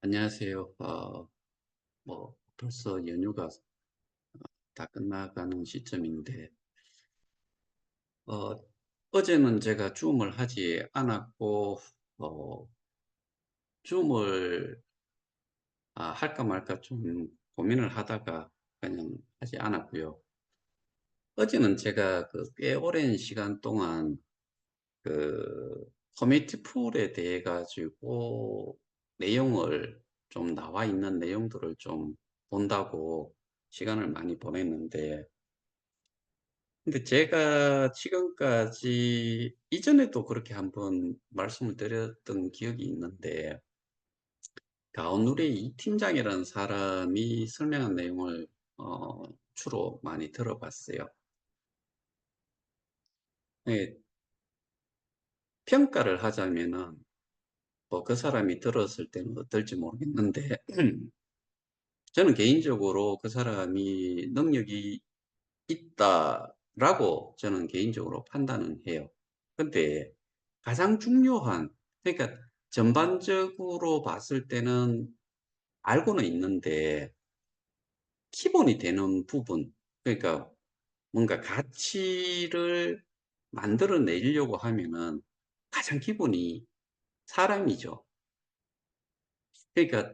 안녕하세요. 벌써 연휴가 다 끝나가는 시점인데, 어, 어제는 제가 줌을 하지 않았고, 어, 줌을 할까 말까 좀 고민을 하다가 그냥 하지 않았고요. 어제는 제가 꽤 오랜 시간 동안 그 커뮤니티 풀에 대해 가지고 내용을 좀 나와 있는 내용들을 좀 본다고 시간을 많이 보냈는데, 근데 제가 지금까지 이전에도 그렇게 한번 말씀을 드렸던 기억이 있는데, 가온누리 이 팀장이라는 사람이 설명한 내용을 주로 많이 들어봤어요. 네, 평가를 하자면은 뭐 그 사람이 들었을 때는 어떨지 모르겠는데, 저는 개인적으로 그 사람이 능력이 있다라고 저는 개인적으로 판단은 해요. 근데 가장 중요한, 그러니까 전반적으로 봤을 때는 알고는 있는데 기본이 되는 부분, 그러니까 뭔가 가치를 만들어내려고 하면은 가장 기본이 사람이죠. 그러니까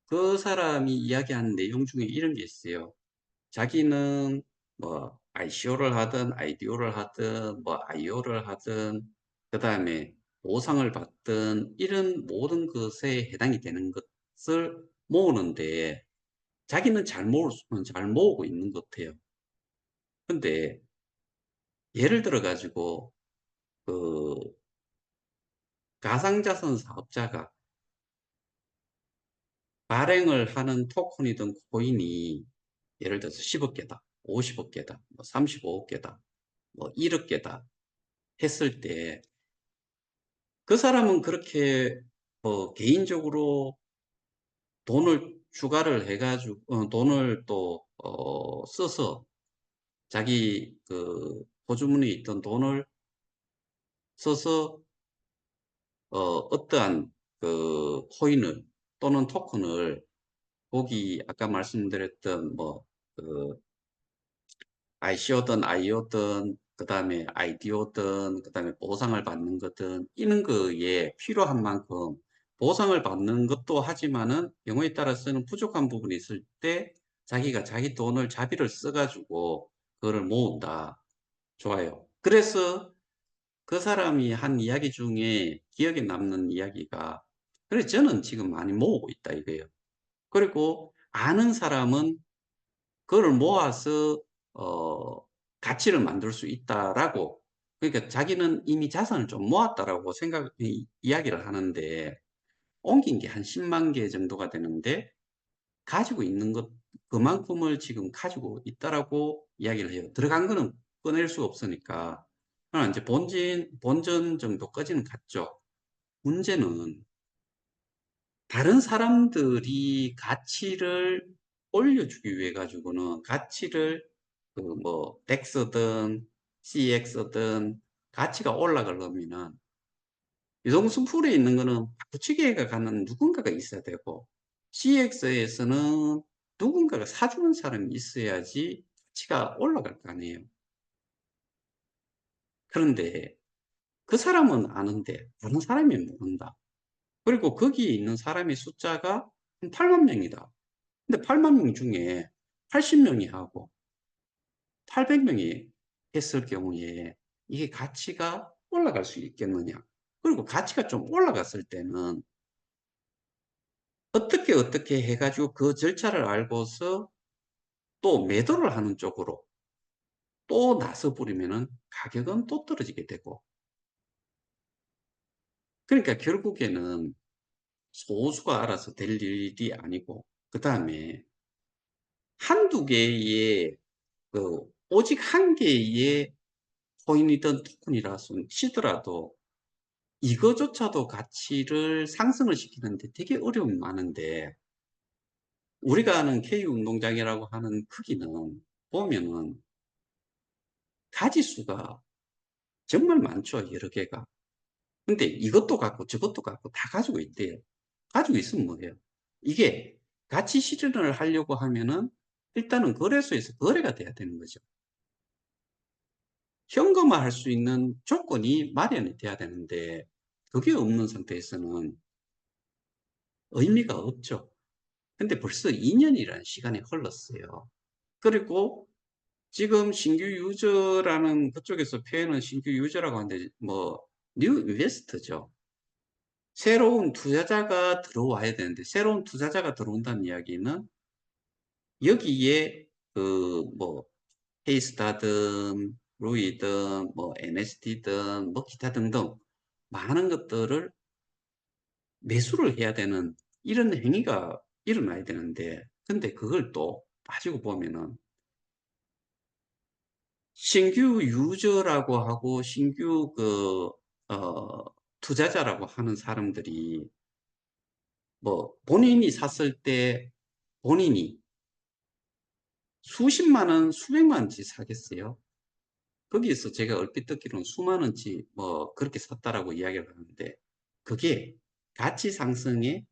그 사람이 이야기한 내용 중에 이런 게 있어요. 자기는 뭐 ICO를 하든 IDO를 하든 뭐 IO를 하든 그 다음에 보상을 받든 이런 모든 것에 해당이 되는 것을 모으는데 자기는 잘 모으고 있는 것 같아요. 근데 예를 들어 가지고 그 가상자산 사업자가 발행을 하는 토큰이든 코인이 예를 들어서 10억 개다, 50억 개다, 뭐 35억 개다, 뭐 1억 개다 했을 때 그 사람은 그렇게 개인적으로 돈을 추가를 해가지고 돈을 또 써서 자기 그 보주문에 있던 돈을 써서 어떠한 그 코인을 또는 토큰을 거기 아까 말씀드렸던 뭐그 ICO든 IO든 그다음에 IDO든 그다음에 보상을 받는 거든 이런 거에 필요한 만큼 보상을 받는 것도 하지만은 경우에 따라서는 부족한 부분이 있을 때 자기가 자기 돈을 자비를 써가지고 그거를 모은다. 좋아요. 그래서 그 사람이 한 이야기 중에 기억에 남는 이야기가 그래 저는 지금 많이 모으고 있다 이거예요. 그리고 아는 사람은 그거를 모아서 어, 가치를 만들 수 있다라고 그러니까 자기는 이미 자산을 좀 모았다라고 이야기를 하는데 옮긴 게 한 10만 개 정도가 되는데 가지고 있는 것 그만큼을 지금 가지고 있다라고 이야기를 해요. 들어간 거는 꺼낼 수 없으니까. 그러나 이제 본전 정도까지는 갔죠. 문제는 다른 사람들이 가치를 올려주기 위해 가지고는 가치를 그 뭐 덱스든 CX든 가치가 올라가려면은 유동성풀에 있는 거는 바꾸치기가 가는 누군가가 있어야 되고 CX에서는 누군가가 사주는 사람이 있어야지 가치가 올라갈 거 아니에요. 그런데 그 사람은 아는데 다른 사람이 모른다. 그리고 거기에 있는 사람의 숫자가 한 8만 명이다. 근데 8만 명 중에 80명이 하고 800명이 했을 경우에 이게 가치가 올라갈 수 있겠느냐. 그리고 가치가 좀 올라갔을 때는 어떻게 해가지고 그 절차를 알고서 또 매도를 하는 쪽으로 또 나서 버리면은 가격은 또 떨어지게 되고. 그러니까 결국에는 소수가 알아서 될 일이 아니고, 그 다음에 한두 개의, 오직 한 개의 코인이든 토큰이라 치더라도 이거조차도 가치를 상승을 시키는데 되게 어려움이 많은데 우리가 아는 K운동장이라고 하는 크기는 보면은 가지수가 정말 많죠. 여러 개가. 근데 이것도 갖고 저것도 갖고 다 가지고 있대요. 가지고 있으면 뭐해요? 이게 가치 실현을 하려고 하면은 일단은 거래소에서 거래가 돼야 되는 거죠. 현금화할 수 있는 조건이 마련이 돼야 되는데 그게 없는 상태에서는 의미가 없죠. 근데 벌써 2년이라는 시간이 흘렀어요. 그리고 지금 신규 유저라는 그쪽에서 표현은 신규 유저라고 하는데 뭐 뉴 인베스터죠. 새로운 투자자가 들어와야 되는데 새로운 투자자가 들어온다는 이야기는 여기에 그 뭐 페이스타든 루이든 뭐 MST든 뭐 기타 등등 많은 것들을 매수를 해야 되는 이런 행위가 일어나야 되는데 근데 그걸 또 빠지고 보면은 신규 유저라고 하고 신규 투자자라고 하는 사람들이 뭐 본인이 샀을 때 본인이 수십만 원, 수백만 원치 사겠어요? 거기에서 제가 얼핏 듣기로는 수만 원치 뭐 그렇게 샀다라고 이야기를 하는데 그게 가치 상승에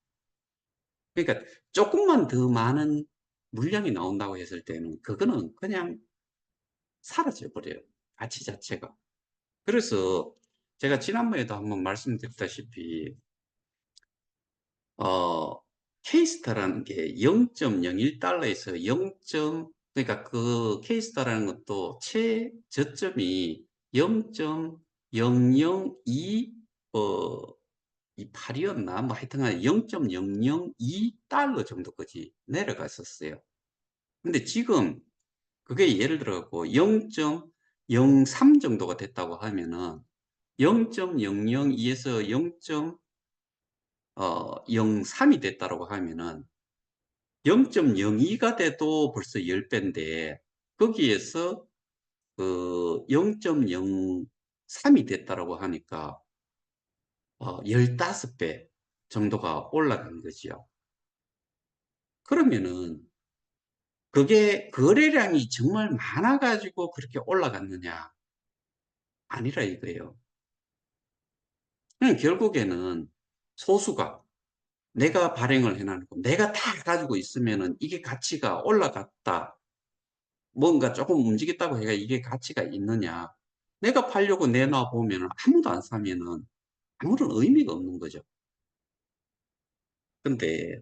그러니까 조금만 더 많은 물량이 나온다고 했을 때는 그거는 그냥 사라져 버려요. 가치 자체가. 그래서 제가 지난번에도 한번 말씀드렸다시피 어 K스타라는 게 0.01달러에서 0. 그러니까 그 K스타라는 것도 최저점이 0.002 이 8이었나? 뭐 하여튼간 0.002달러 정도까지 내려갔었어요. 근데 지금 그게 예를 들어 갖고 0.03 정도가 됐다고 하면은 0.002에서 0.03이 됐다고 하면은 0.02가 돼도 벌써 10배인데 거기에서 그 0.03이 됐다라고 하니까 15배 정도가 올라간 거지요. 그러면은 그게 거래량이 정말 많아 가지고 그렇게 올라갔느냐? 아니라 이거예요. 결국에는 소수가 내가 발행을 해 놨고 내가 다 가지고 있으면은 이게 가치가 올라갔다. 뭔가 조금 움직였다고 해가 이게 가치가 있느냐. 내가 팔려고 내놔 보면은 아무도 안 사면은 아무런 의미가 없는 거죠. 근데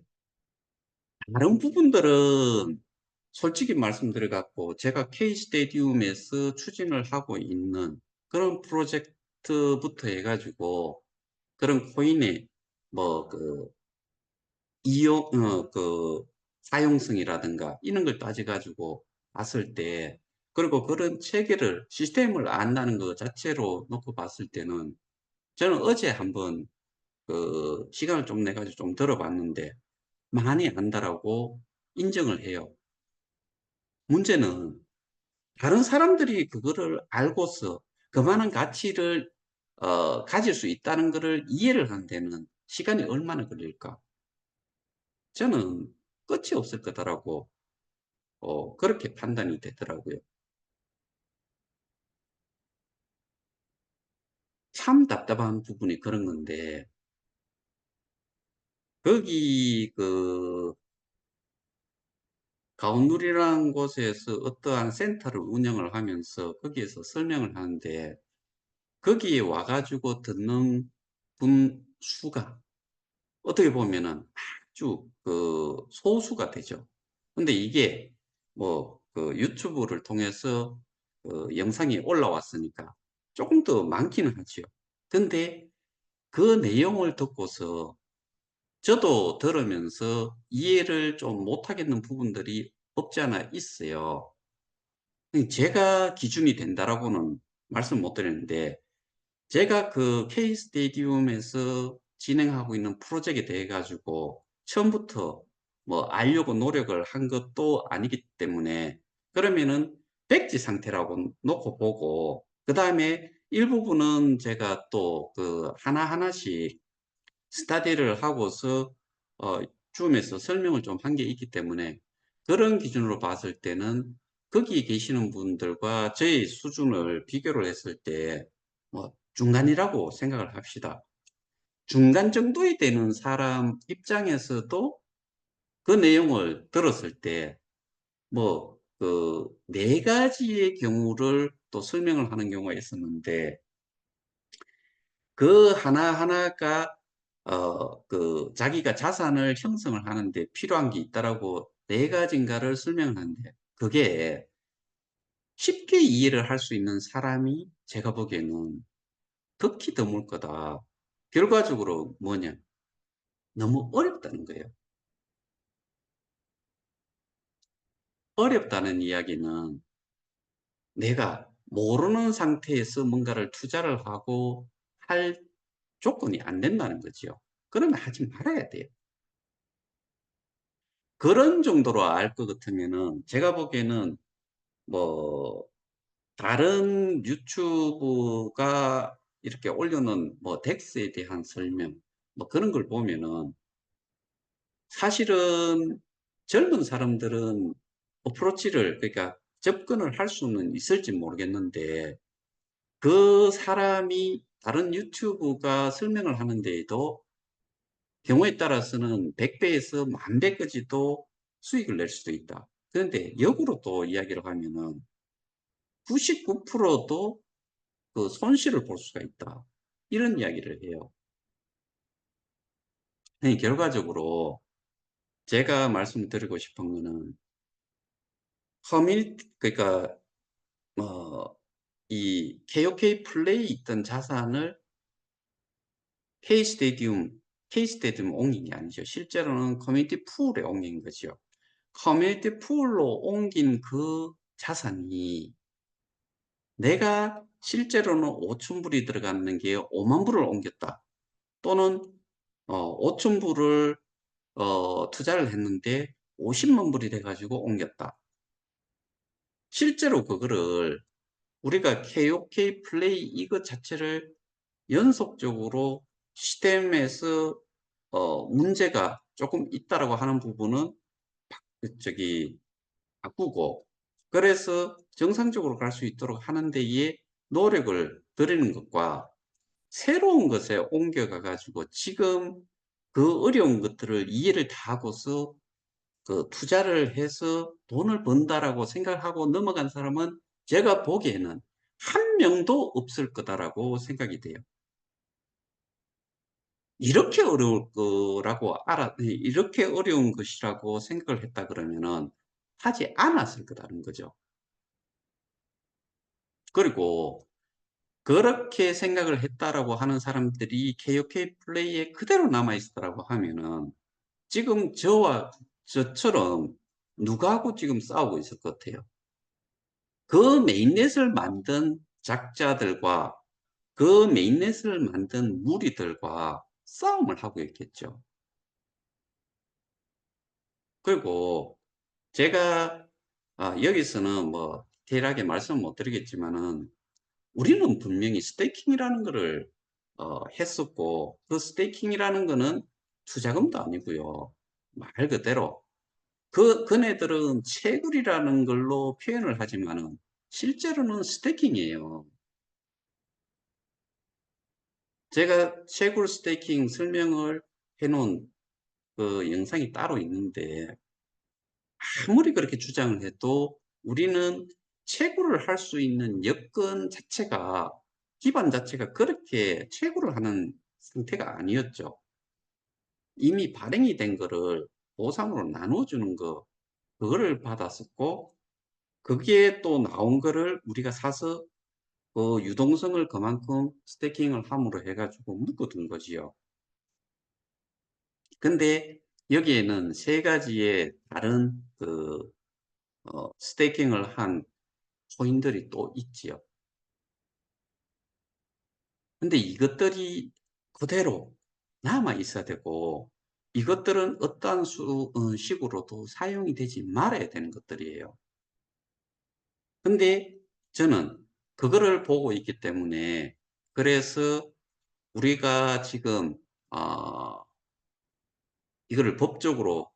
다른 부분들은 솔직히 말씀드려 갖고 제가 K 스테디움에서 추진을 하고 있는 그런 프로젝트부터 해 가지고 그런 코인의 뭐그 이용 사용성이라든가 이런 걸 따져 가지고 봤을 때 그리고 그런 체계를 시스템을 안다는 것 자체로 놓고 봤을 때는 저는 어제 한번 그 시간을 좀 내 가지고 좀 들어 봤는데 많이 안다라고 인정을 해요. 문제는 다른 사람들이 그거를 알고서 그만한 가치를 가질 수 있다는 것을 이해를 하는 데는 시간이 얼마나 걸릴까? 저는 끝이 없을 거다라고 그렇게 판단이 되더라고요. 참 답답한 부분이 그런 건데 거기 그 가온누리라는 곳에서 어떠한 센터를 운영을 하면서 거기에서 설명을 하는데 거기에 와 가지고 듣는 분 수가 어떻게 보면은 아주 그 소수가 되죠. 근데 이게 뭐 그 유튜브를 통해서 영상이 올라왔으니까 조금 더 많기는 하지요. 근데 그 내용을 듣고서 저도 들으면서 이해를 좀 못하겠는 부분들이 없지 않아 있어요. 제가 기준이 된다라고는 말씀 못 드렸는데 제가 그 K 스테디움에서 진행하고 있는 프로젝트에 대해 가지고 처음부터 뭐 알려고 노력을 한 것도 아니기 때문에 그러면은 백지 상태라고 놓고 보고 그다음에 일부분은 제가 또 그 하나하나씩 스터디를 하고서 줌에서 설명을 좀 한 게 있기 때문에 그런 기준으로 봤을 때는 거기 계시는 분들과 저의 수준을 비교를 했을 때 뭐 중간이라고 생각을 합시다. 중간 정도에 되는 사람 입장에서도 그 내용을 들었을 때 뭐 그 4 가지의 경우를 또 설명을 하는 경우가 있었는데 그 하나하나가 그 자기가 자산을 형성을 하는 데 필요한 게 있다라고 4 가지인가를 설명을 하는데 그게 쉽게 이해를 할 수 있는 사람이 제가 보기에는 극히 드물 거다. 결과적으로 뭐냐? 너무 어렵다는 거예요. 어렵다는 이야기는 내가 모르는 상태에서 뭔가를 투자를 하고 할 조건이 안 된다는 거지요. 그러면 하지 말아야 돼요. 그런 정도로 알 것 같으면은 제가 보기에는 뭐 다른 유튜브가 이렇게 올려놓은 뭐 덱스에 대한 설명 뭐 그런 걸 보면은 사실은 젊은 사람들은 어프로치를 그러니까 접근을 할 수는 있을지 모르겠는데 그 사람이 다른 유튜브가 설명을 하는 데에도 경우에 따라서는 100배에서 10,000배까지도 수익을 낼 수도 있다. 그런데 역으로 또 이야기를 하면은 99%도 그 손실을 볼 수가 있다. 이런 이야기를 해요. 결과적으로 제가 말씀드리고 싶은 거는 커뮤니티 그러니까 이 KOK 플레이 있던 자산을 K 스테디움 옮긴 게 아니죠. 실제로는 커뮤니티 풀에 옮긴 거죠. 커뮤니티 풀로 옮긴 그 자산이 내가 실제로는 5,000불이 들어가는 게 50,000불을 옮겼다. 또는 5,000불을 투자를 했는데 50만 불이 돼 가지고 옮겼다. 실제로 그거를 우리가 KOK 플레이 이것 자체를 연속적으로 시스템에서 문제가 조금 있다라고 하는 부분은 저기 바꾸고 그래서 정상적으로 갈 수 있도록 하는 데에 노력을 들이는 것과 새로운 것에 옮겨가 가지고 지금 그 어려운 것들을 이해를 다 하고서 그 투자를 해서 돈을 번다라고 생각하고 넘어간 사람은 제가 보기에는 한 명도 없을 거다라고 생각이 돼요. 이렇게 어려울 거라고 이렇게 어려운 것이라고 생각을 했다 그러면은 하지 않았을 거라는 거죠. 그리고 그렇게 생각을 했다라고 하는 사람들이 KOK 플레이에 그대로 남아 있었다라고 하면은 지금 저와 저처럼 누구하고 지금 싸우고 있을 것 같아요. 그 메인넷을 만든 작자들과 그 메인넷을 만든 무리들과 싸움을 하고 있겠죠. 그리고 제가 여기서는 뭐 디테일하게 말씀 못 드리겠지만은 우리는 분명히 스테이킹이라는 거를 했었고 그 스테이킹이라는 거는 투자금도 아니고요. 말 그대로 그네들은 채굴이라는 걸로 표현을 하지만은 실제로는 스테이킹이에요. 제가 채굴 스테이킹 설명을 해 놓은 그 영상이 따로 있는데 아무리 그렇게 주장을 해도 우리는 채굴을 할 수 있는 여건 자체가 기반 자체가 그렇게 채굴을 하는 상태가 아니었죠. 이미 발행이 된 거를 보상으로 나눠주는 거 그거를 받았었고 거기에 또 나온 거를 우리가 사서 그 유동성을 그만큼 스태킹을 함으로 해 가지고 묶어둔 거지요. 근데 여기에는 세 가지의 다른 그 스태킹을 한 코인들이 또 있지요. 근데 이것들이 그대로 남아 있어야 되고 이것들은 어떠한 식으로도 사용이 되지 말아야 되는 것들이에요. 근데 저는 그거를 보고 있기 때문에 그래서 우리가 지금 어 이거를 법적으로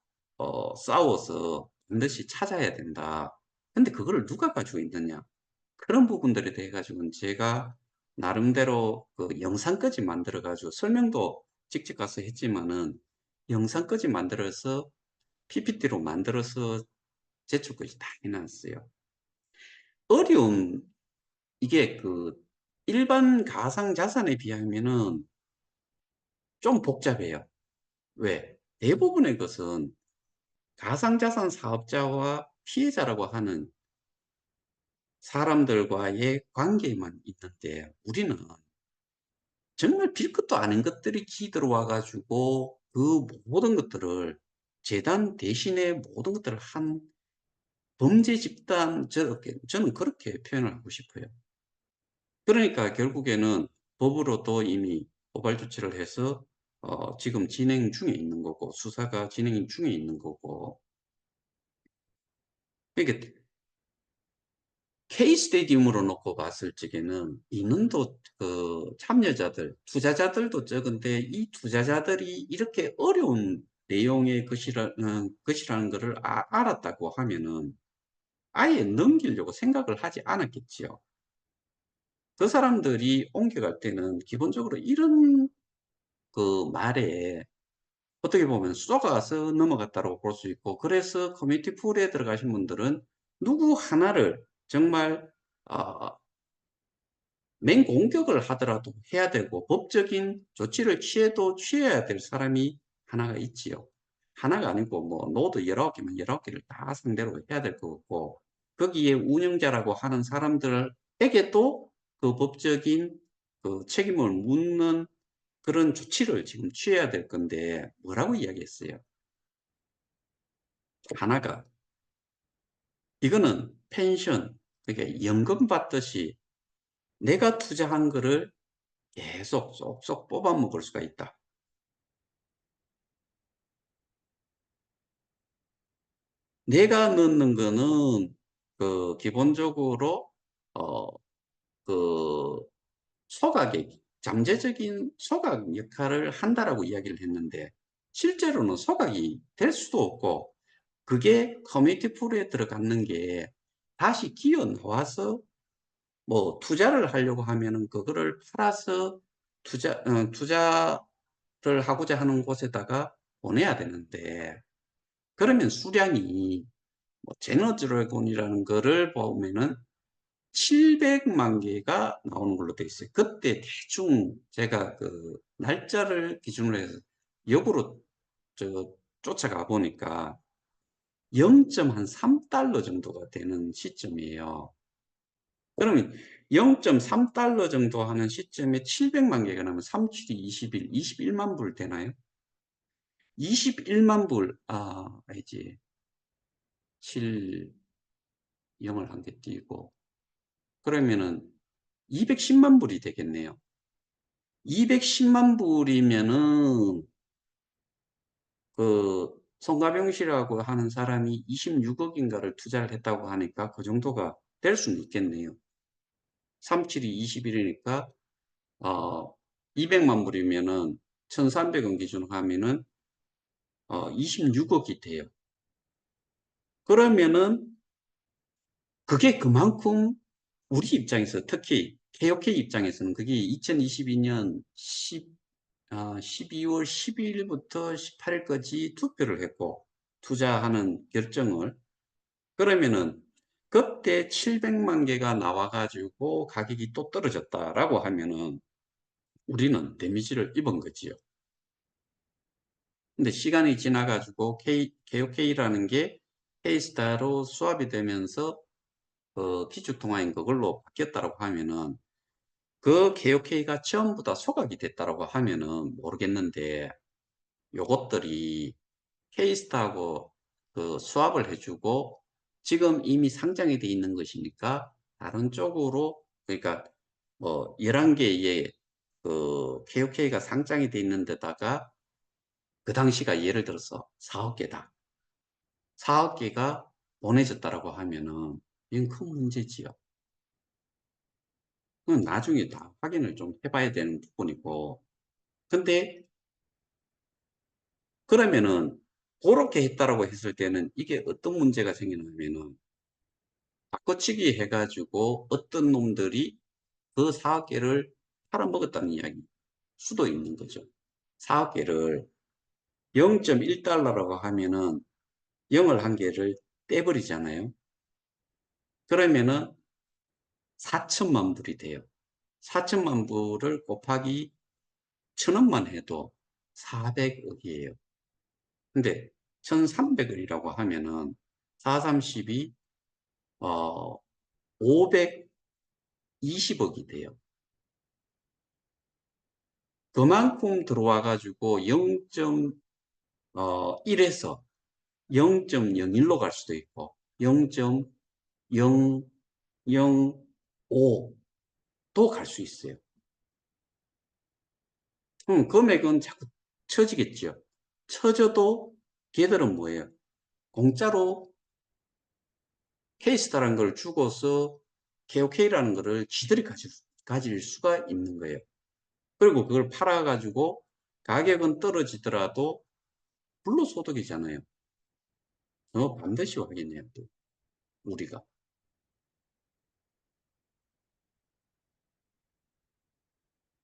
싸워서 반드시 찾아야 된다. 근데 그거를 누가 가지고 있느냐? 그런 부분들에 대해 가지고는 제가 나름대로 그 영상까지 만들어 가지고 설명도 직접 가서 했지만은 영상까지 만들어서 PPT로 만들어서 제출까지 다 해놨어요. 어려움, 이게 일반 가상자산에 비하면은 좀 복잡해요. 왜? 대부분의 것은 가상자산 사업자와 피해자라고 하는 사람들과의 관계만 있는데, 우리는 정말 빌것도 아닌 것들이 기 들어와 가지고 그 모든 것들을 재단 대신에 모든 것들을 한 범죄 집단, 저는 그렇게 표현을 하고 싶어요. 그러니까 결국에는 법으로도 이미 고발 조치를 해서 지금 진행 중에 있는 거고, 수사가 진행 중에 있는 거고. 그러니까 K 스테디움으로 놓고 봤을 적에는 인원도 참여자들, 투자자들도 적은데, 이 투자자들이 이렇게 어려운 내용의 것이라는 것을 알았다고 하면은 아예 넘기려고 생각을 하지 않았겠지요. 그 사람들이 옮겨갈 때는 기본적으로 이런 말에 어떻게 보면 쏘가서 넘어갔다고 볼 수 있고, 그래서 커뮤니티 풀에 들어가신 분들은 누구 하나를 정말 맹공격을 하더라도 해야 되고, 법적인 조치를 취해야 될 사람이 하나가 있지요. 하나가 아니고 뭐 노드 19개면 19개를 다 상대로 해야 될 거고, 거기에 운영자라고 하는 사람들에게도 그 법적인 책임을 묻는 그런 조치를 지금 취해야 될 건데, 뭐라고 이야기했어요? 하나가, 이거는 펜션, 그러니까 연금 받듯이 내가 투자한 거를 계속 쏙쏙 뽑아 먹을 수가 있다. 내가 넣는 거는 기본적으로 어, 그 소각의 잠재적인 소각 역할을 한다라고 이야기를 했는데, 실제로는 소각이 될 수도 없고, 그게 커뮤니티 풀에 들어가는 게 다시 기어 나와서 뭐 투자를 하려고 하면은 그거를 팔아서 투자를 하고자 하는 곳에다가 보내야 되는데, 그러면 수량이 뭐 제너드래곤이라는 거를 보면은 700만 개가 나오는 걸로 되어 있어요. 그때 대충 제가 날짜를 기준으로 해서 역으로 쫓아가 보니까 0.3달러 정도가 되는 시점이에요. 그러면 0.3달러 정도 하는 시점에 700만 개가 나면 3, 7, 21, 21만 불 되나요? 21만 불, 알지. 7, 0을 한 개 띄고. 그러면은 210만 불이 되겠네요. 210만 불이면은 송가병 씨라고 하는 사람이 26억인가를 투자를 했다고 하니까 그 정도가 될 수는 있겠네요. 37이 21이니까 200만 불이면은 1,300원 기준으로 하면은 26억이 돼요. 그러면은 그게 그만큼 우리 입장에서, 특히 KOK 입장에서는 그게 2022년 12월 12일부터 18일까지 투표를 했고, 투자하는 결정을. 그러면은 그때 700만 개가 나와가지고 가격이 또 떨어졌다라고 하면은 우리는 데미지를 입은 거지요. 근데 시간이 지나가지고 KOK라는 게 K스타로 수합이 되면서 기축통화인 그걸로 바뀌었다라고 하면은, 그 KOK가 전부 다 소각이 됐다라고 하면은 모르겠는데, 요것들이 K스타하고 수합을 해주고 지금 이미 상장이 돼 있는 것이니까 다른 쪽으로, 그러니까 뭐 11개의 KOK가 상장이 돼 있는 데다가 그 당시가 예를 들어서 4억 개다. 4억 개가 보내졌다라고 하면은 이건 큰 문제지요. 그건 나중에 다 확인을 좀 해봐야 되는 부분이고. 근데 그러면은 그렇게 했다라고 했을 때는 이게 어떤 문제가 생기냐면은, 바꿔치기 해가지고 어떤 놈들이 그 4억 개를 팔아먹었다는 이야기 수도 있는 거죠. 4억 개를 0.1달러라고 하면은 0을 한 개를 떼버리잖아요. 그러면은 4천만 불이 돼요. 4천만 불을 곱하기 1,000원만 해도 400억이에요. 근데 1,300억이라고 하면은 4, 32, 520억이 돼요. 그만큼 들어와 가지고 0.1에서 0.01로 갈 수도 있고 0.005도 갈 수 있어요. 그럼 금액은 자꾸 처지겠죠. 처져도 걔들은 뭐예요? 공짜로 케이스다라는 걸 주고서 KOK라는 거를 지들이 가질 수가 있는 거예요. 그리고 그걸 팔아가지고 가격은 떨어지더라도 불로소득이잖아요. 반드시 확인해야 돼, 우리가.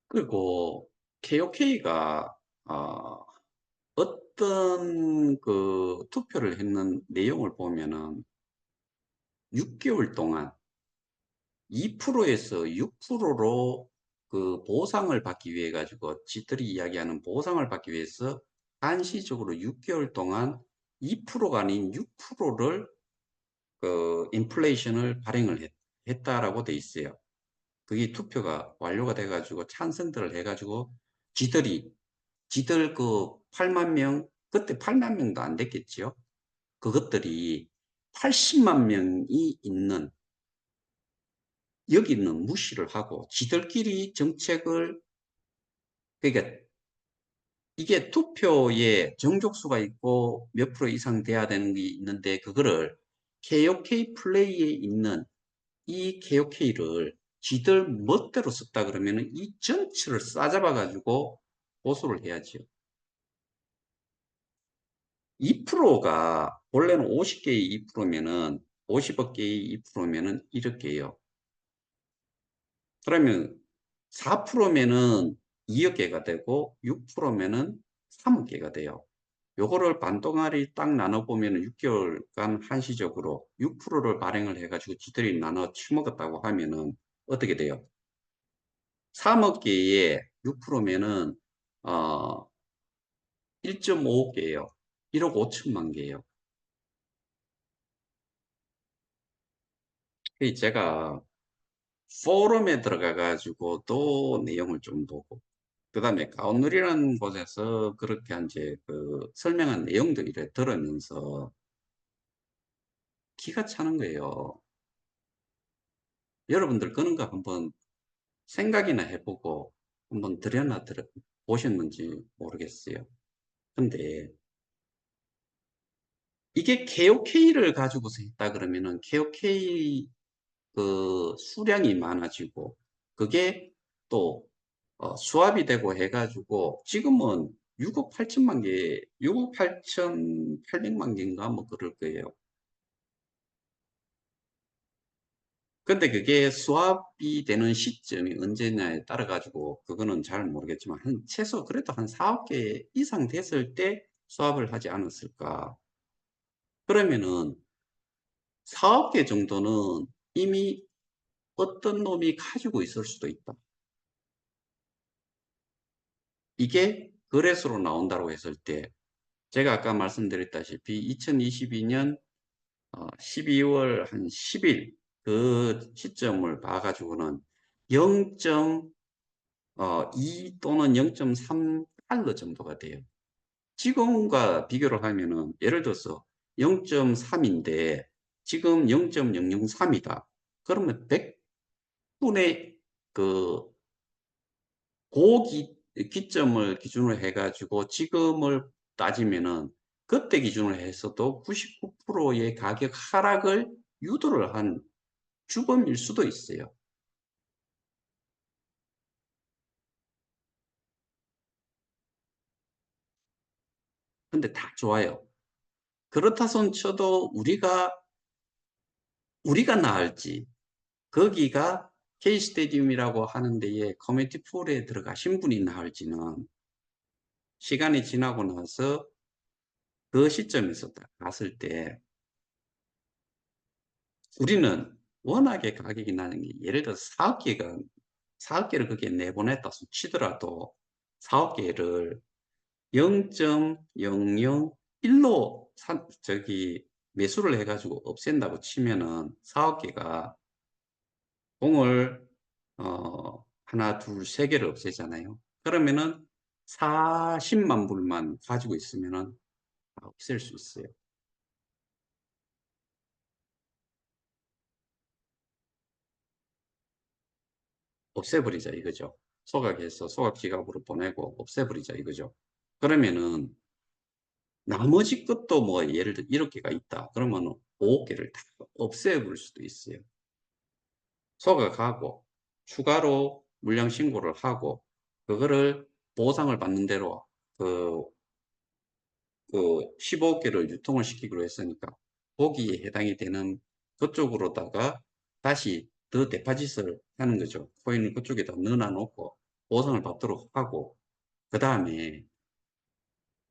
그리고 KOK가 어떤 그 투표를 했는 내용을 보면은 6개월 동안 2%에서 6%로 그 보상을 받기 위해 가지고 지들이 이야기하는 보상을 받기 위해서 한시적으로 6개월 동안 2%가 아닌 6%를 그 인플레이션을 발행을 했다라고 돼 있어요. 그게 투표가 완료가 돼 가지고 찬성들을 해 가지고 지들 그 8만 명, 그때 8만 명도 안 됐겠죠. 그것들이 80만 명이 있는 여기는 무시를 하고 지들끼리 정책을, 그러니까 이게 투표에 정족수가 있고 몇 프로 이상 돼야 되는 게 있는데 그거를 KOK 플레이에 있는 이 KOK를 지들 멋대로 썼다 그러면은 이 전체를 싸잡아 가지고 고소를 해야죠. 2%가 원래는 50개의 2%면은 50억 개의 2%면은 1억 개예요. 그러면 4%면은 2억 개가 되고 6%면은 3억 개가 돼요. 요거를 반동아리 딱 나눠보면 6개월간 한시적으로 6%를 발행을 해가지고 지들이 나눠 처먹었다고 하면은 어떻게 돼요? 3억 개에 6%면은 1.5억 개예요. 1억 5천만 개예요. 제가 포럼에 들어가 가지고 또 내용을 좀 보고 그다음에 가온누리라는 곳에서 그렇게 이제 그 설명한 내용들을 들으면서 기가 차는 거예요. 여러분들 그런 거 한번 생각이나 해보고 한번 보셨는지 모르겠어요. 근데 이게 KOK를 가지고서 했다 그러면은 KOK 그 수량이 많아지고 그게 또 수합이 되고 해가지고 지금은 6억 8천만 개, 6억 8,800만 개인가 뭐 그럴 거예요. 근데 그게 수합이 되는 시점이 언제냐에 따라 가지고 그거는 잘 모르겠지만 한 최소 그래도 한 4억 개 이상 됐을 때 수합을 하지 않았을까. 그러면은 4억 개 정도는 이미 어떤 놈이 가지고 있을 수도 있다. 이게 거래소로 나온다고 했을 때 제가 아까 말씀드렸다시피 2022년 12월 한 10일 그 시점을 봐가지고는 0.2 또는 0.3달러 정도가 돼요. 지금과 비교를 하면은 예를 들어서 0.3인데 지금 0.003이다. 그러면 100분의 그 기점을 기준으로 해가지고 지금을 따지면은 그때 기준으로 해서도 99%의 가격 하락을 유도를 한 주범일 수도 있어요. 근데 다 좋아요. 그렇다 손 쳐도 우리가 나을지 거기가 K스테디움이라고 하는 데에 커뮤니티 폴에 들어가신 분이 나을지는 시간이 지나고 나서 그 시점에서 딱 봤을 때 우리는 워낙에 가격이 나는 게 예를 들어서 4억 개를 거기에 내보냈다 치더라도 4억 개를 0.001로 매수를 해 가지고 없앤다고 치면은 4억 개가 공을 1, 2, 3 개를 없애잖아요. 그러면은 40만 불만 가지고 있으면은 다 없앨 수 있어요. 없애버리자 이거죠. 소각해서 소각 지갑으로 보내고 없애버리자 이거죠. 그러면은 나머지 것도 뭐 예를 들어 1억 개가 있다. 그러면 5억 개를 다 없애버릴 수도 있어요. 소각하고 추가로 물량 신고를 하고 그거를 보상을 받는 대로 그, 그 15억 개를 유통을 시키기로 했으니까 거기에 해당이 되는 그쪽으로다가 다시 더 데파짓을 하는 거죠. 코인을 그쪽에다 넣어 놓고 보상을 받도록 하고 그 다음에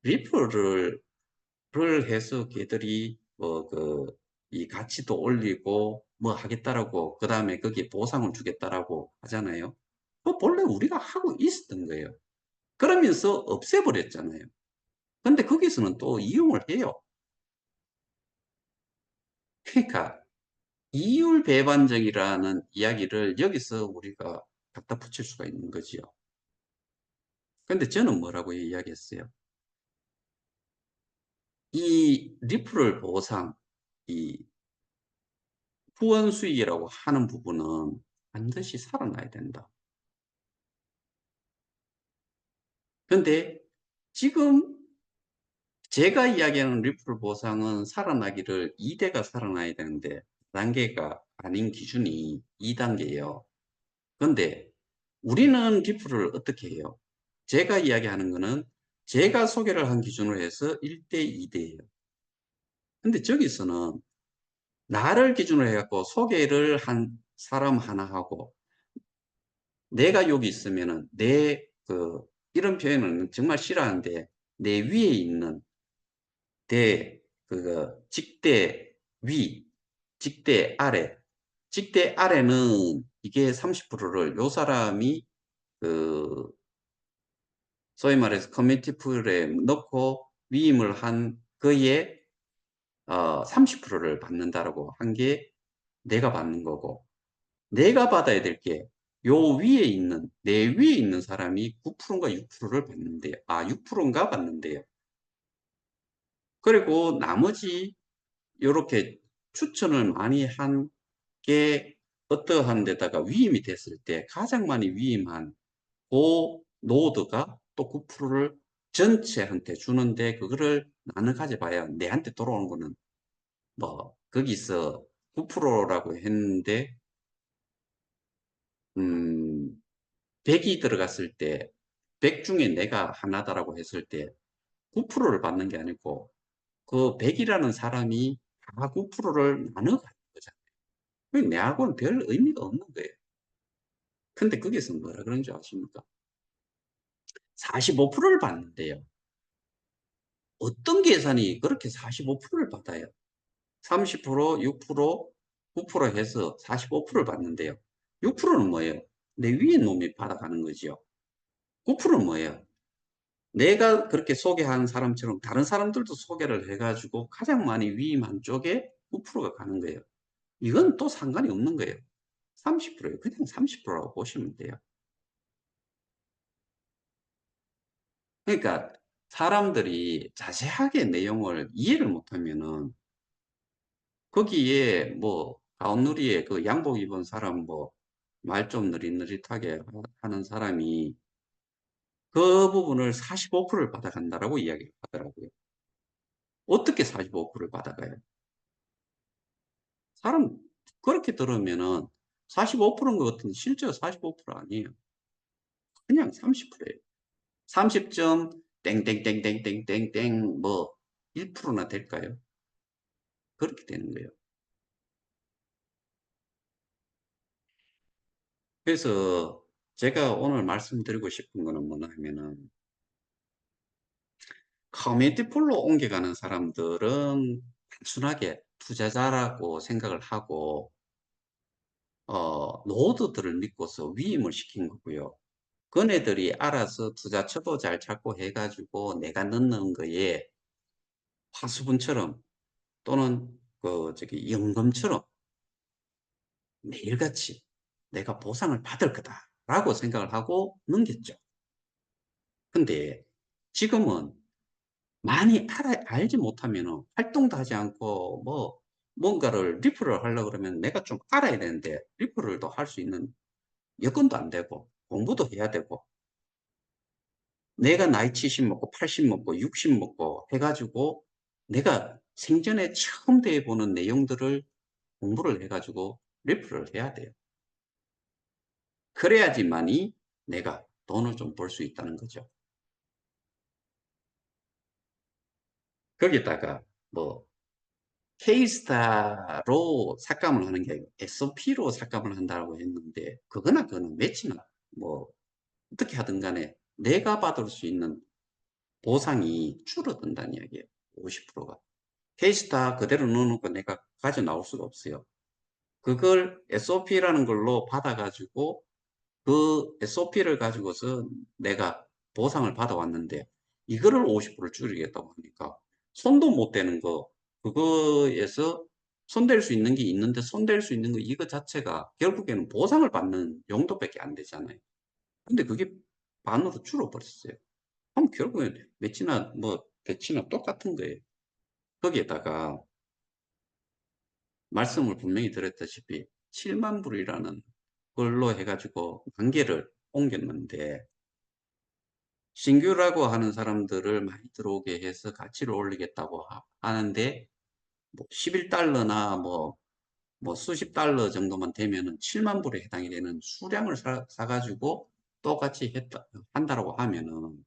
리플을 해서 걔들이 이 가치도 올리고 뭐 하겠다라고 그 다음에 거기에 보상을 주겠다라고 하잖아요. 그 본래 우리가 하고 있었던 거예요. 그러면서 없애버렸잖아요. 근데 거기서는 또 이용을 해요. 그러니까 이율 배반적이라는 이야기를 여기서 우리가 갖다 붙일 수가 있는 거지요. 근데 저는 뭐라고 이야기했어요? 이 리플을 보상, 이 후원 수익이라고 하는 부분은 반드시 살아나야 된다. 근데 지금 제가 이야기하는 리플 보상은 살아나기를 2대가 살아나야 되는데 단계가 아닌 기준이 2단계예요. 근데 우리는 리플을 어떻게 해요? 제가 이야기하는 거는 제가 소개를 한 기준으로 해서 1대, 2대예요. 근데 저기서는 나를 기준으로 해갖고 소개를 한 사람 하나하고 내가 여기 있으면은 이런 표현은 정말 싫어하는데 내 위에 있는 직대 위, 직대 아래, 직대 아래는 이게 30%를 요 사람이 그 소위 말해서 커뮤니티 풀에 넣고 위임을 한 그의 30%를 받는다라고 한 게 내가 받는 거고 내가 받아야 될 게 요 위에 있는 내 위에 있는 사람이 9%인가 6%를 받는데요. 6%인가 받는데요. 그리고 나머지 요렇게 추천을 많이 한 게 어떠한 데다가 위임이 됐을 때 가장 많이 위임한 그 노드가 또 9%를 전체한테 주는데 그거를 나눠 가져봐야 내한테 돌아오는 거는 뭐 거기서 9%라고 했는데 100이 들어갔을 때 100 중에 내가 하나다라고 했을 때 9%를 받는 게 아니고 그 100이라는 사람이 다 9%를 나눠 가는 거잖아요. 내하고는 별 의미가 없는 거예요. 근데 거기서 뭐라 그런 줄 아십니까? 45%를 받는데요. 어떤 계산이 그렇게 45%를 받아요? 30%, 6%, 9% 해서 45%를 받는데요. 6%는 뭐예요? 내 위에 놈이 받아가는 거죠. 9%는 뭐예요? 내가 그렇게 소개한 사람처럼 다른 사람들도 소개를 해가지고 가장 많이 위임한 쪽에 9%가 가는 거예요. 이건 또 상관이 없는 거예요. 30%예요. 그냥 30%라고 보시면 돼요. 그러니까 사람들이 자세하게 내용을 이해를 못하면은 거기에 뭐 가온누리에 그 양복 입은 사람 뭐 말 좀 느릿느릿하게 하는 사람이 그 부분을 45%를 받아간다라고 이야기를 하더라고요. 어떻게 45%를 받아가요? 사람 그렇게 들으면은 45%인 것 같은데 실제로 45% 아니에요. 그냥 30%예요. 30점 땡땡땡땡땡땡땡 뭐 1%나 될까요? 그렇게 되는 거예요. 그래서 제가 오늘 말씀드리고 싶은 거는 뭐냐 하면은 커뮤니티 풀로 옮겨가는 사람들은 단순하게 투자자라고 생각을 하고 노드들을 믿고서 위임을 시킨 거고요. 그네들이 알아서 투자처도 잘 찾고 해 가지고 내가 넣는 거에 화수분처럼 또는 연금처럼 매일같이 '내가 보상을 받을 거다.'라고 생각을 하고 넘겼죠. 근데 지금은 많이 알지 못하면은 활동도 하지 않고 뭔가를 리퍼럴 하려고 그러면 내가 좀 알아야 되는데 리퍼럴도 할 수 있는 여건도 안 되고 공부도 해야 되고 내가 나이 70 먹고 80 먹고 60 먹고 해 가지고 내가 생전에 처음 대해 보는 내용들을 공부를 해 가지고 리퍼를 해야 돼요. 그래야지만이 내가 돈을 좀 벌 수 있다는 거죠. 거기다가 뭐 K스타로 삭감을 하는 게 아니고 SOP로 삭감을 한다고 했는데 그거는 매치나 뭐 어떻게 하든 간에 내가 받을 수 있는 보상이 줄어든다는 이야기예요, 50%가. K스타 그대로 넣어 놓고 내가 가져 나올 수가 없어요. 그걸 SOP라는 걸로 받아 가지고 그 SOP를 가지고서 내가 보상을 받아왔는데 이거를 50% 줄이겠다고 하니까 손도 못 대는 거 그거에서 손댈 수 있는 게 있는데 손댈 수 있는 거 이거 자체가 결국에는 보상을 받는 용도밖에 안 되잖아요. 근데 그게 반으로 줄어버렸어요. 그럼 결국엔 매치나 뭐 배치나 똑같은 거예요. 거기에다가 말씀을 분명히 드렸다시피 7만 불이라는 걸로 해 가지고 관계를 옮겼는데 신규라고 하는 사람들을 많이 들어오게 해서 가치를 올리겠다고 하는데 뭐 11달러나 뭐 수십 달러 정도만 되면은 7만 불에 해당이 되는 수량을 사 가지고 똑같이 한다라고 하면은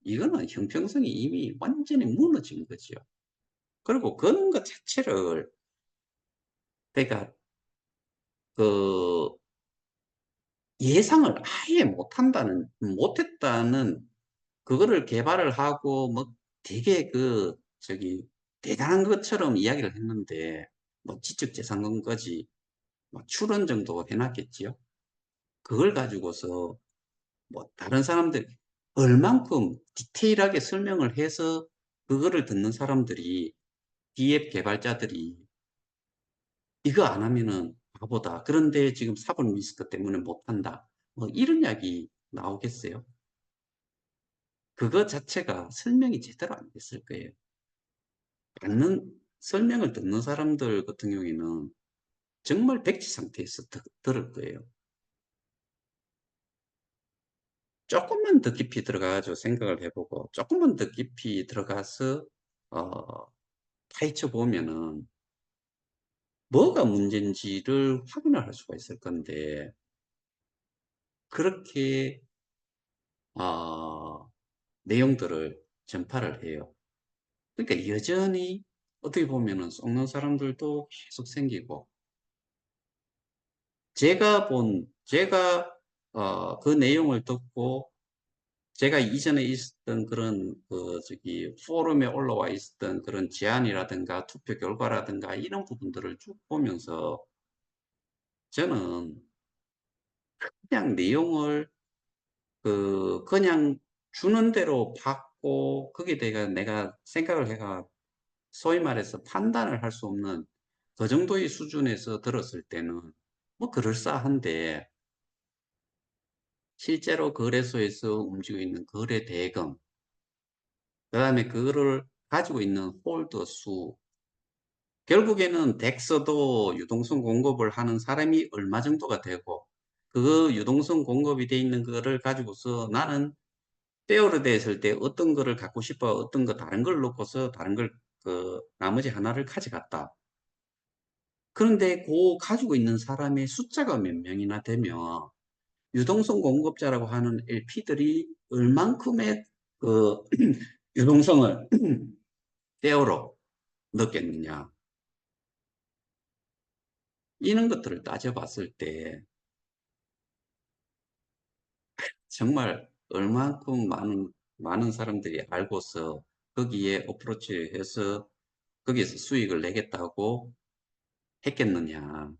이거는 형평성이 이미 완전히 무너진 거지요. 그리고 그런 것 자체를 그러니까 그 예상을 아예 못했다는 그거를 개발을 하고 뭐 되게 대단한 것처럼 이야기를 했는데 뭐 지적재산권까지 뭐 출원 정도 해 놨겠지요. 그걸 가지고서 뭐 다른 사람들 얼만큼 디테일하게 설명을 해서 그거를 듣는 사람들이 기업 개발자들이 "이거 안 하면은 바보다. 그런데 지금 사법 리스크 때문에 못 한다." 뭐 이런 이야기 나오겠어요? 그거 자체가 설명이 제대로 안 됐을 거예요. 설명을 듣는 사람들 같은 경우에는 정말 백지 상태에서 들을 거예요. 조금만 더 깊이 들어가 가지고 생각을 해 보고 조금만 더 깊이 들어가서 어 파헤쳐 보면은 뭐가 문제인지를 확인을 할 수가 있을 건데 그렇게 어 내용들을 전파를 해요. 그러니까 여전히 어떻게 보면은 속는 사람들도 계속 생기고 제가 그 내용을 듣고 제가 이전에 있었던 그런 포럼에 올라와 있었던 그런 제안이라든가 투표 결과라든가 이런 부분들을 쭉 보면서 저는 그냥 내용을 그냥 주는 대로 받고 거기에 대해 내가 생각을 해가 소위 말해서 판단을 할 수 없는 그 정도의 수준에서 들었을 때는 뭐 그럴싸한데 실제로 거래소에서 움직이고 있는 거래 대금 그다음에 그거를 가지고 있는 홀더 수 결국에는 덱서도 유동성 공급을 하는 사람이 얼마 정도가 되고 그 유동성 공급이 돼 있는 거를 가지고서 나는 페어로 됐을 때 어떤 거를 갖고 싶어 어떤 거 다른 걸 놓고서 다른 걸 나머지 하나를 가져갔다. 그런데 그 가지고 있는 사람의 숫자가 몇 명이나 되면 유동성 공급자라고 하는 LP들이 얼만큼의 그 유동성을 페어로 넣겠느냐. 이런 것들을 따져봤을 때 정말 얼만큼 많은 많은 사람들이 알고서 거기에 어프로치해서 거기에서 수익을 내겠다고 했겠느냐.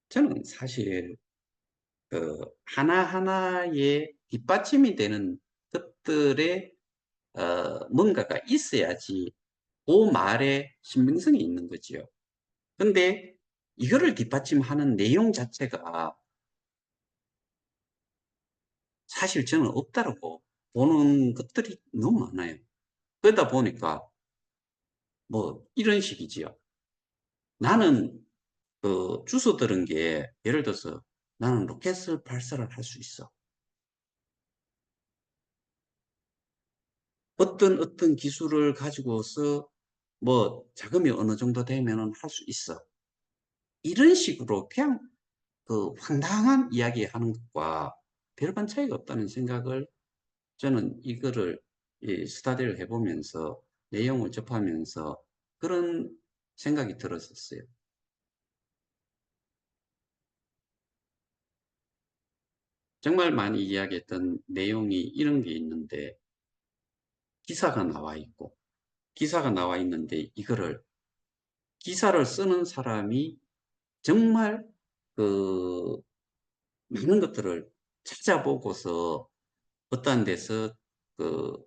저는 사실 그 하나하나의 뒷받침이 되는 것들에 뭔가가 있어야지 그 말에 신빙성이 있는 거지요. 근데 이거를 뒷받침하는 내용 자체가 사실 저는 없다라고 보는 것들이 너무 많아요. 그러다 보니까 뭐 이런 식이지요. 나는 그 주워 들은 게 예를 들어서 나는 로켓을 발사를 할 수 있어. 어떤 기술을 가지고서 뭐 자금이 어느 정도 되면은 할 수 있어. 이런 식으로 그냥 그 황당한 이야기하는 것과 별반 차이가 없다는 생각을 저는 이거를 이 스터디를 해보면서 내용을 접하면서 그런 생각이 들었었어요. 정말 많이 이야기했던 내용이 이런 게 있는데 기사가 나와 있고 기사가 나와 있는데 이거를 기사를 쓰는 사람이 정말 그 많은 것들을 찾아보고서 어떠한 데서 그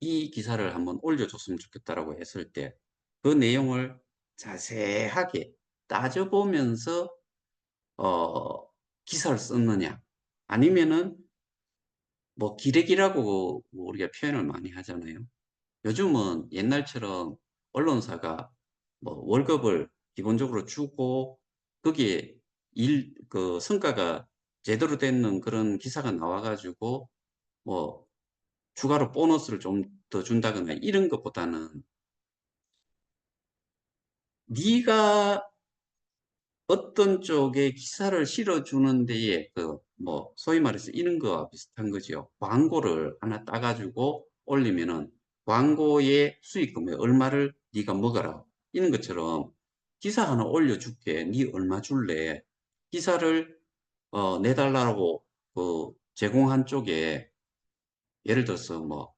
이 기사를 한번 올려줬으면 좋겠다라고 했을 때 그 내용을 자세하게 따져보면서 어, 기사를 썼느냐 아니면은 뭐 기레기라고 우리가 표현을 많이 하잖아요. 요즘은 옛날처럼 언론사가 뭐 월급을 기본적으로 주고 거기에 그 성과가 제대로 되는 그런 기사가 나와가지고 뭐 추가로 보너스를 좀 더 준다거나 이런 것보다는 네가 어떤 쪽에 기사를 실어주는 데에 그 뭐 소위 말해서 이런 거와 비슷한 거죠. 광고를 하나 따가지고 올리면은 광고의 수익금에 얼마를 네가 먹어라. 이런 것처럼 기사 하나 올려줄게. 네 얼마 줄래? 기사를 내달라고 그 제공한 쪽에 예를 들어서 뭐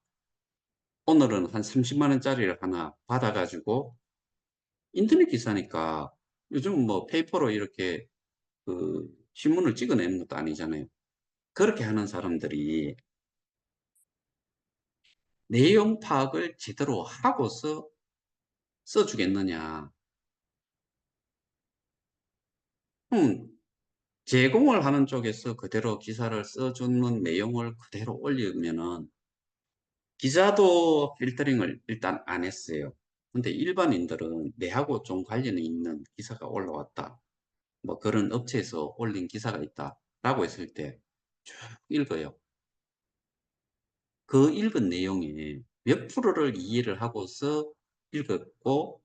오늘은 한 30만 원짜리를 하나 받아가지고 인터넷 기사니까 요즘 뭐 페이퍼로 이렇게 그 신문을 찍어내는 것도 아니잖아요. 그렇게 하는 사람들이 내용 파악을 제대로 하고서 써주겠느냐. 음, 제공을 하는 쪽에서 그대로 기사를 써주는 내용을 그대로 올리면은 기자도 필터링을 일단 안 했어요. 근데 일반인들은 내하고 좀 관련이 있는 기사가 올라왔다. 뭐 그런 업체에서 올린 기사가 있다. 라고 했을 때 쭉 읽어요. 그 읽은 내용에 몇 프로를 이해를 하고서 읽었고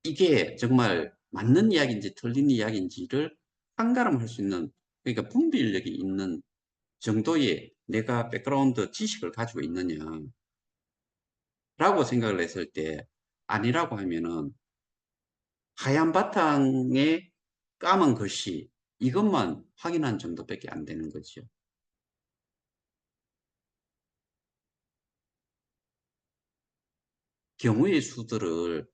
이게 정말 맞는 이야기인지 틀린 이야기인지를 판가름할 수 있는 그러니까 분별력이 있는 정도의 내가 백그라운드 지식을 가지고 있느냐라고 생각을 했을 때 아니라고 하면은 하얀 바탕에 까만 글씨 이것만 확인한 정도밖에 안 되는 거죠. 경우의 수들을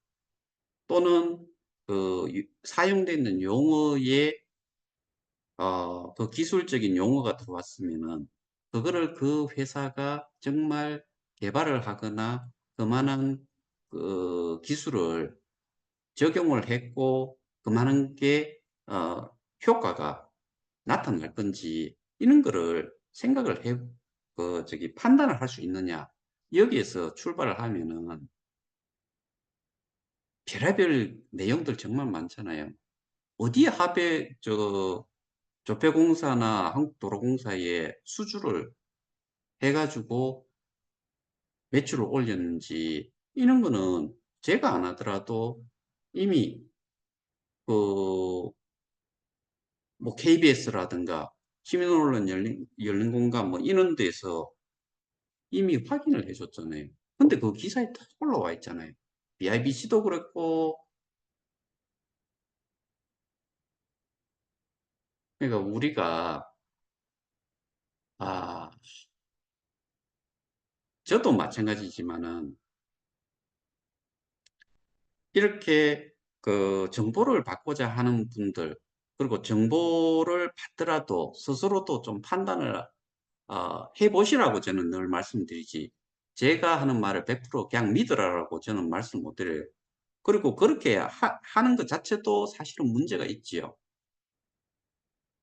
또는 그 사용되는 용어의 그 기술적인 용어가 들어왔으면은 그거를 그 회사가 정말 개발을 하거나 그만한 그 기술을 적용을 했고 그만한 게 효과가 나타날 건지 이런 거를 생각을 판단을 할 수 있느냐 여기에서 출발을 하면은 별의별 내용들 정말 많잖아요. 어디에 조폐공사나 한국도로공사에 수주를 해가지고 매출을 올렸는지 이런 거는 제가 안 하더라도 이미 그 뭐 KBS라든가 시민언론 열린 공간 뭐 이런 데서 이미 확인을 해줬잖아요. 근데 그 기사에 다 올라와 있잖아요. BIBC도 그랬고 그러니까 우리가, 아, 저도 마찬가지지만은, 이렇게 그 정보를 받고자 하는 분들, 그리고 정보를 받더라도 스스로도 좀 판단을 해보시라고 저는 늘 말씀드리지. 제가 하는 말을 100% 그냥 믿으라고 저는 말씀 못 드려요. 그리고 그렇게 하는 것 자체도 사실은 문제가 있지요.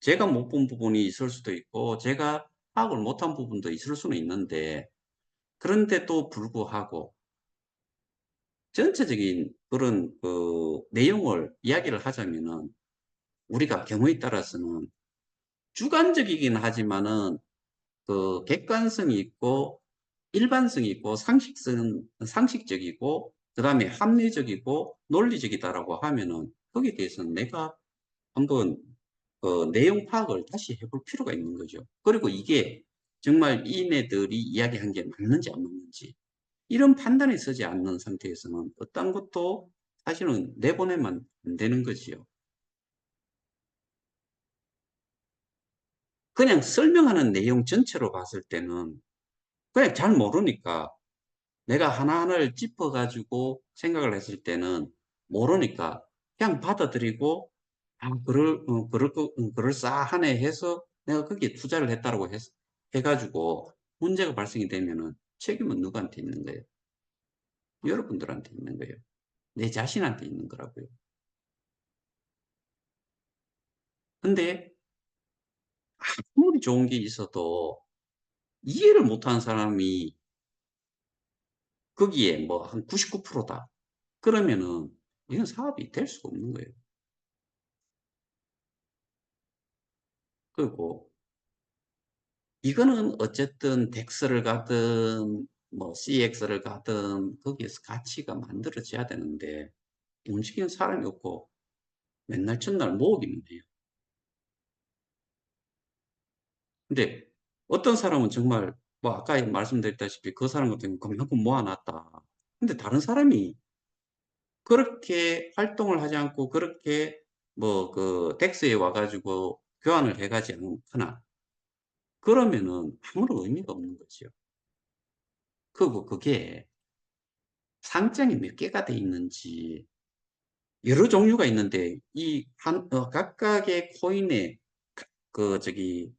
제가 못 본 부분이 있을 수도 있고, 제가 파악을 못한 부분도 있을 수는 있는데, 그런데도 불구하고, 전체적인 그런 그 내용을 이야기를 하자면은, 우리가 경우에 따라서는 주관적이긴 하지만은, 그 객관성이 있고, 일반성이 있고, 상식적이고, 그 다음에 합리적이고, 논리적이다라고 하면은, 거기에 대해서는 내가 한번 그 내용 파악을 다시 해볼 필요가 있는 거죠. 그리고 이게 정말 이네들이 이야기한 게 맞는지 안 맞는지 이런 판단이 서지 않는 상태에서는 어떤 것도 사실은 내보내면 안 되는 거지요. 그냥 설명하는 내용 전체로 봤을 때는 그냥 잘 모르니까 내가 하나하나를 짚어가지고 생각을 했을 때는 모르니까 그냥 받아들이고 그럴싸하네 해서 내가 거기에 투자를 했다라고 해가지고 문제가 발생이 되면은 책임은 누구한테 있는 거예요? 여러분들한테 있는 거예요. 내 자신한테 있는 거라고요. 근데 아무리 좋은 게 있어도 이해를 못하는 사람이 거기에 뭐 한 99%다. 그러면은 이건 사업이 될 수가 없는 거예요. 그리고 이거는 어쨌든 덱스를 가든 뭐 CX를 가든 거기에서 가치가 만들어져야 되는데 움직이는 사람이 없고 맨날 첫날 모으기만 해요. 근데 어떤 사람은 정말 뭐 아까 말씀드렸다시피 그 사람 같은 경우 그만큼 모아놨다. 근데 다른 사람이 그렇게 활동을 하지 않고 그렇게 뭐 그 덱스에 와가지고 교환을 해가지 않거나 그러면은 아무런 의미가 없는 거죠. 그리고 그게 상장이 몇 개가 돼 있는지 여러 종류가 있는데 각각의 코인의 그 저기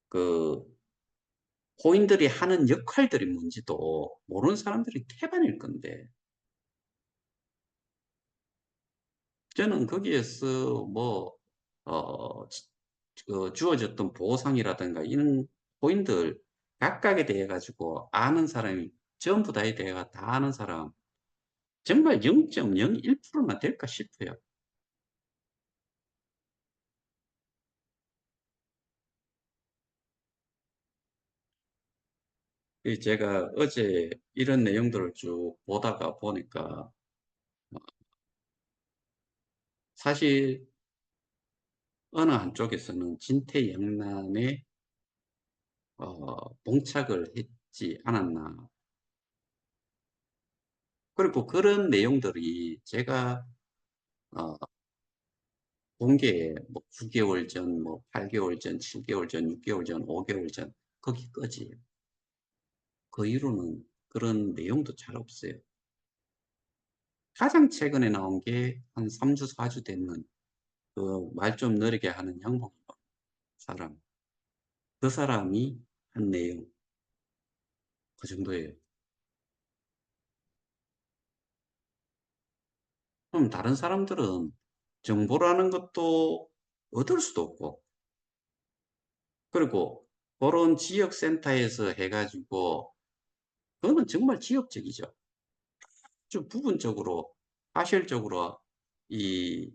그 코인들이 하는 역할들이 뭔지도 모르는 사람들이 태반일 건데 저는 거기에서 뭐 주어졌던 보상이라든가 이런 코인들 각각에 대해 가지고 아는 사람이 전부 다에 대해 다 아는 사람 정말 0.01%만 될까 싶어요. 제가 어제 이런 내용들을 쭉 보다가 보니까 사실 어느 한쪽에서는 진퇴양난에 봉착을 했지 않았나. 그리고 그런 내용들이 제가 어, 본 게 뭐 9개월 전, 뭐 8개월 전, 7개월 전, 6개월 전, 5개월 전 거기까지. 그 이후로는 그런 내용도 잘 없어요. 가장 최근에 나온 게 한 3주, 4주 됐는 그 말 좀 느리게 하는 양복 사람. 그 사람이 한 내용. 그 정도예요. 그럼 다른 사람들은 정보라는 것도 얻을 수도 없고, 그리고 그런 지역센터에서 해가지고, 그거는 정말 지역적이죠. 좀 부분적으로, 사실적으로 이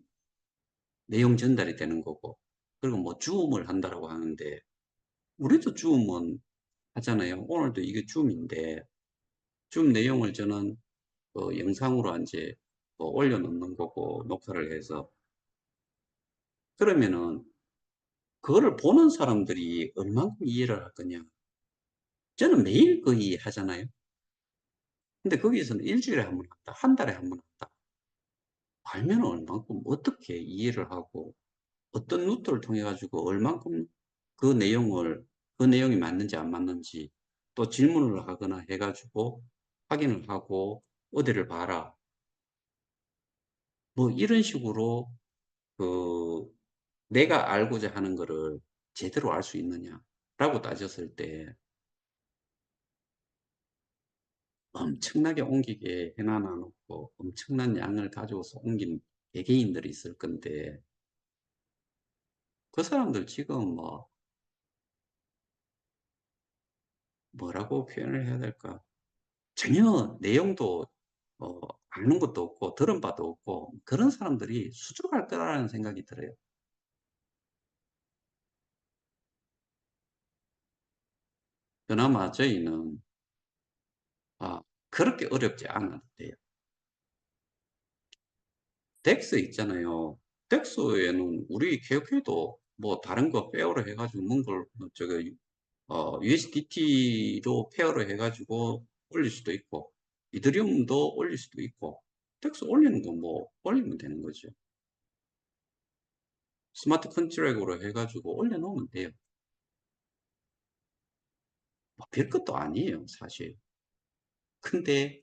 내용 전달이 되는 거고, 그리고 뭐 줌을 한다라고 하는데, 우리도 줌은 하잖아요. 오늘도 이게 줌인데, 줌 내용을 저는 영상으로 이제 올려놓는 거고, 녹화를 해서. 그러면은, 그거를 보는 사람들이 얼만큼 이해를 할 거냐. 저는 매일 거의 하잖아요. 근데 거기에서는 일주일에 한 번 한다, 한 달에 한 번 한다. 알면 얼만큼 어떻게 이해를 하고, 어떤 루트를 통해 가지고 얼만큼 그 내용을 그 내용이 맞는지 안 맞는지 또 질문을 하거나 해 가지고 확인을 하고 "어디를 봐라." 뭐 이런 식으로 그 내가 알고자 하는 거를 제대로 알 수 있느냐라고 따졌을 때 엄청나게 옮기게 해 놔 놓고 엄청난 양을 가지고서 옮긴 개개인들이 있을 건데 그 사람들 지금 뭐 뭐라고 표현을 해야 될까? 전혀 내용도 아는 것도 없고 들은 바도 없고 그런 사람들이 수두룩할 거라는 생각이 들어요. 그나마 저희는 그렇게 어렵지 않아도 돼요. 덱스 있잖아요. 덱스에는 우리 개혁해도 뭐 다른 거 페어로 해 가지고 뭔가를 저거 USDT로 페어로 해 가지고 올릴 수도 있고 이더리움도 올릴 수도 있고 덱스 올리는 거 뭐 올리면 되는 거죠. 스마트 컨트랙으로 해 가지고 올려 놓으면 돼요. 뭐 별것도 아니에요, 사실. 근데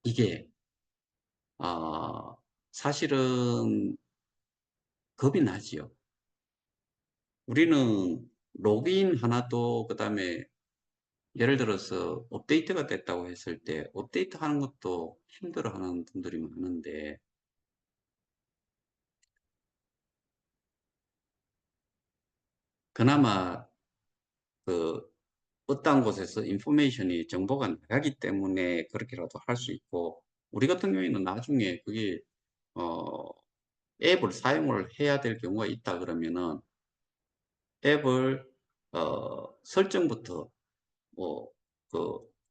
이게 아 사실은 겁이 나지요. 우리는 로그인 하나도 그다음에 예를 들어서 업데이트가 됐다고 했을 때 업데이트하는 것도 힘들어하는 분들이 많은데 그나마 그 어떤 곳에서 인포메이션이 정보가 나가기 때문에 그렇게라도 할 수 있고 우리 같은 경우에는 나중에 그게 어 앱을 사용을 해야 될 경우가 있다 그러면은 앱을 설정부터 뭐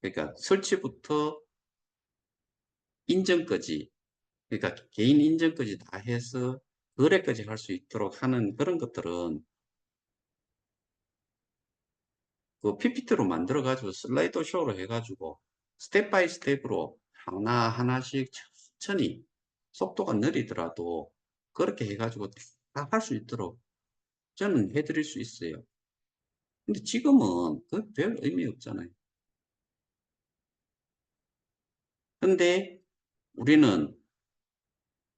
그러니까 설치부터 인증까지 그러니까 개인 인증까지 다 해서 거래까지 할 수 있도록 하는 그런 것들은 그 PPT로 만들어 가지고 슬라이드 쇼로 해 가지고 스텝 바이 스텝으로 하나하나씩 천천히 속도가 느리더라도 그렇게 해 가지고 다 할 수 있도록 저는 해 드릴 수 있어요. 근데 지금은 그 별 의미 없잖아요. 근데 우리는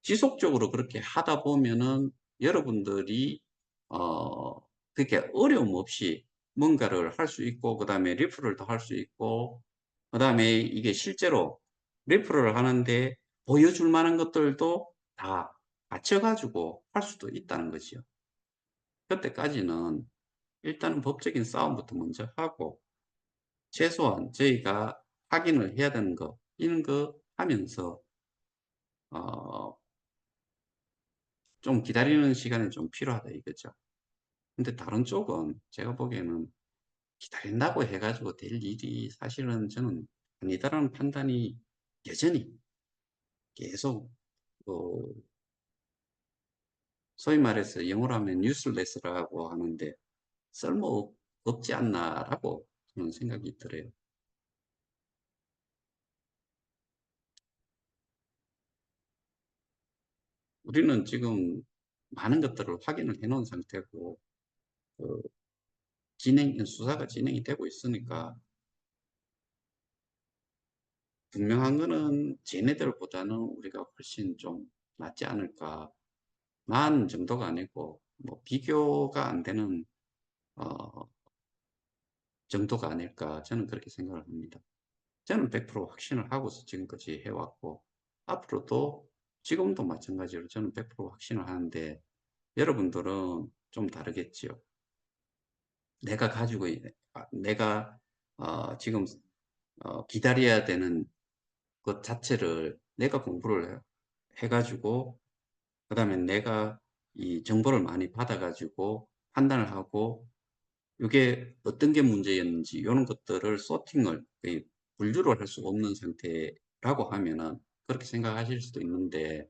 지속적으로 그렇게 하다 보면은 여러분들이 그렇게 어려움 없이 뭔가를 할 수 있고 그다음에 리프를 더 할 수 있고 그다음에 이게 실제로 리프를 하는데 보여줄 만한 것들도 다 갖춰 가지고 할 수도 있다는 거지요. 그때까지는 일단은 법적인 싸움부터 먼저 하고 최소한 저희가 확인을 해야 되는 거 이런 거 하면서 어 좀 기다리는 시간이 좀 필요하다 이거죠. 근데 다른 쪽은 제가 보기에는 기다린다고 해 가지고 될 일이 사실은 저는 아니다라는 판단이 여전히 계속 그 소위 말해서 영어로 하면 useless라고 하는데 '쓸모 없지 않나.'라고 저는 생각이 들어요. 우리는 지금 많은 것들을 확인을 해 놓은 상태고 그 수사가 진행이 되고 있으니까 분명한 거는 쟤네들보다는 우리가 훨씬 좀 낫지 않을까. 만 정도가 아니고 뭐 비교가 안 되는 어 정도가 아닐까 저는 그렇게 생각을 합니다. 저는 100% 확신을 하고서 지금까지 해 왔고 앞으로도 지금도 마찬가지로 저는 100% 확신을 하는데 여러분들은 좀 다르겠지요. 내가 가지고 내가 지금 기다려야 되는 것 자체를 내가 공부를 해 가지고 그다음에 내가 이 정보를 많이 받아 가지고 판단을 하고 요게 어떤 게 문제였는지 요런 것들을 소팅을 이 분류를 할 수가 없는 상태라고 하면은 그렇게 생각하실 수도 있는데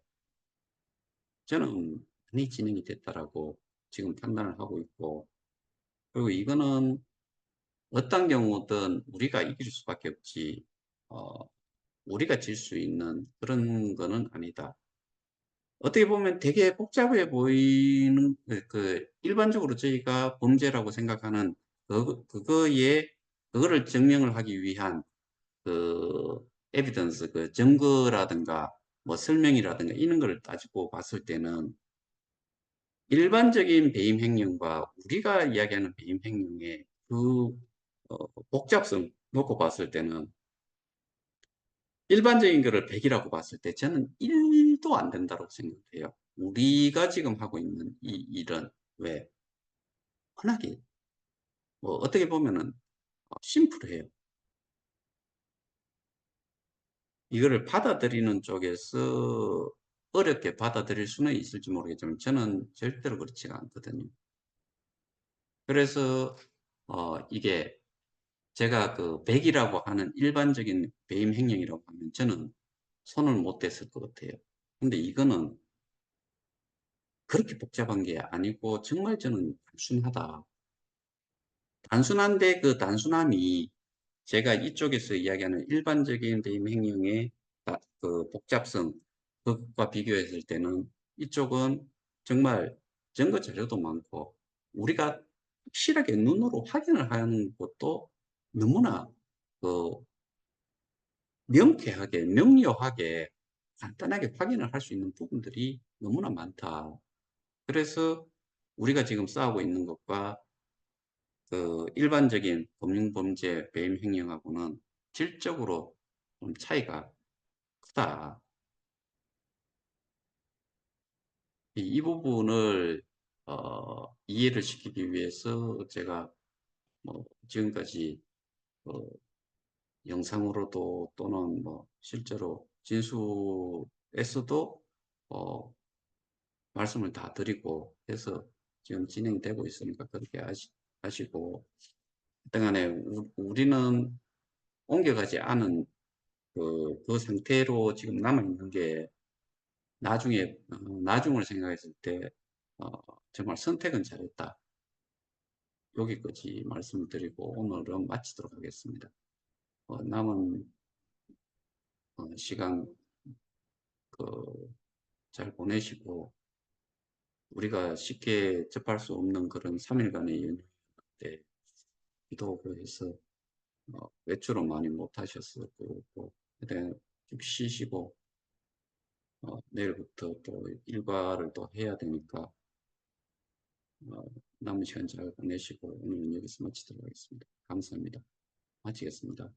저는 많이 진행이 됐다라고 지금 판단을 하고 있고 그리고 이거는 어떤 경우든 우리가 이길 수밖에 없지 어 우리가 질 수 있는 그런 거는 아니다. 어떻게 보면 되게 복잡해 보이는 일반적으로 저희가 범죄라고 생각하는 그거를 증명을 하기 위한 그 에비던스, 그 증거라든가 뭐 설명이라든가 이런 걸 따지고 봤을 때는 일반적인 배임 행령과 우리가 이야기하는 배임 행령의 그 복잡성 놓고 봤을 때는 일반적인 거를 100이라고 봤을 때 저는 1도 안 된다고 생각해요. 우리가 지금 하고 있는 이 일은 왜 워낙에 뭐 어떻게 보면은 심플해요. 이거를 받아들이는 쪽에서 어렵게 받아들일 수는 있을지 모르겠지만 저는 절대로 그렇지가 않거든요. 그래서 이게 제가 그 100이라고 하는 일반적인 배임 행령이라고 하면 저는 손을 못 댔을 것 같아요. 근데 이거는 그렇게 복잡한 게 아니고 정말 저는 단순하다. 단순한데 그 단순함이 제가 이쪽에서 이야기하는 일반적인 배임 행령의 그 복잡성, 그것과 비교했을 때는 이쪽은 정말 증거 자료도 많고 우리가 확실하게 눈으로 확인을 하는 것도 너무나 그 명쾌하게, 명료하게, 간단하게 확인을 할 수 있는 부분들이 너무나 많다. 그래서 우리가 지금 싸우고 있는 것과 그 일반적인 금융범죄 배임 행령하고는 질적으로 좀 차이가 크다. 이 부분을 이해를 시키기 위해서 제가 뭐 지금까지 어, 영상으로도 또는 뭐 실제로 진수에서도 어, 말씀을 다 드리고 해서 지금 진행되고 있으니까 그렇게 아시고 하여튼간에 우리는 옮겨가지 않은 그 상태로 지금 남아있는 게 나중에 나중을 생각했을 때 어, 정말 선택은 잘했다. 여기까지 말씀을 드리고 오늘은 마치도록 하겠습니다. 남은 시간 잘 보내시고 우리가 쉽게 접할 수 없는 그런 3일간의 연휴인데 기도도 해서 외출은 많이 못 하셨을 거고 그때 좀 쉬시고 내일부터 또 일과를 또 해야 되니까 어, 남은 시간 잘 보내시고 오늘은 여기서 마치도록 하겠습니다. 감사합니다. 마치겠습니다.